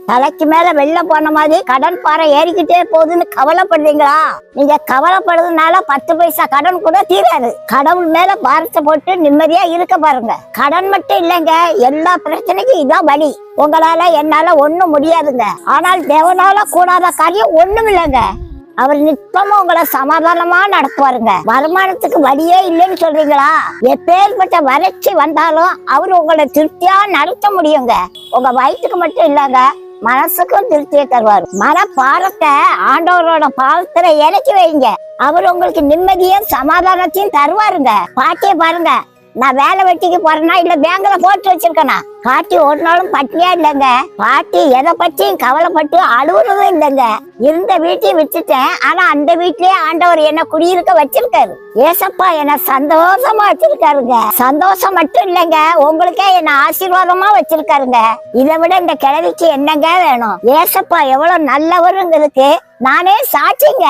தலைக்கு மேல வெள்ள போன மாதிரி கடன் பாறை ஏறிக்கிட்டே போகுதுன்னு கவலைப்படுறீங்களா? நீங்க கவலைப்படுறதுனால 10 பைசா கடன் கூட தீராது. கடவுள் மேல பாரத்தை போட்டு நிம்மதியா இருக்க பாருங்க. கடன் மட்டும் இல்லைங்க, எல்லா பிரச்சனைக்கும் இதான் வழி. உங்களால என்னால ஒண்ணும் முடியாதுங்க. ஆனால் தேவனால கூடாத காரியம் ஒண்ணும் இல்லைங்க. அவர் நிச்சயமா உங்களை சமாதானமா நடத்துவாருங்க. வருமானத்துக்கு வழியே இல்லைன்னு சொல்றீங்களா? எப்பேற்பட்ட வறட்சி வந்தாலும் அவர் உங்களை திருப்தியா நடத்த முடியுங்க. உங்க வயிற்றுக்கு மட்டும் இல்லங்க, மனசுக்கும் திருப்தியை தருவார். மன பாரத்தை ஆண்டவரோட பாதத்துல இறக்கி வைங்க. அவர் உங்களுக்கு நிம்மதியும் சமாதானத்தையும் தருவாருங்க. பாட்டிய பாருங்க, நான் வேலை வெட்டிக்கு போறேன்னா இல்ல பேங்க்ல போட்டு வச்சிருக்கேனா? பாட்டி ஒரு நாளும் பட்டியா இல்லைங்க. பாட்டி எதை பற்றியும் கவலைப்பட்டு அழுவுறதும் இல்லைங்க. இருந்த வீட்டையும் விட்டுட்டேன், ஆனா அந்த வீட்லயே ஆண்டவர் என்ன குடியிருக்க வச்சிருக்காரு. ஏசப்பா என்ன சந்தோஷமா வச்சிருக்காருங்க. சந்தோஷம் மட்டும் இல்லைங்க, உங்களுக்கே என்ன ஆசீர்வாதமா வச்சிருக்காருங்க. இதை விட இந்த கிழவிக்கு என்னங்க வேணும்? ஏசப்பா எவ்வளவு நல்லவருங்கிறதுக்கு நானே சாட்சிங்க.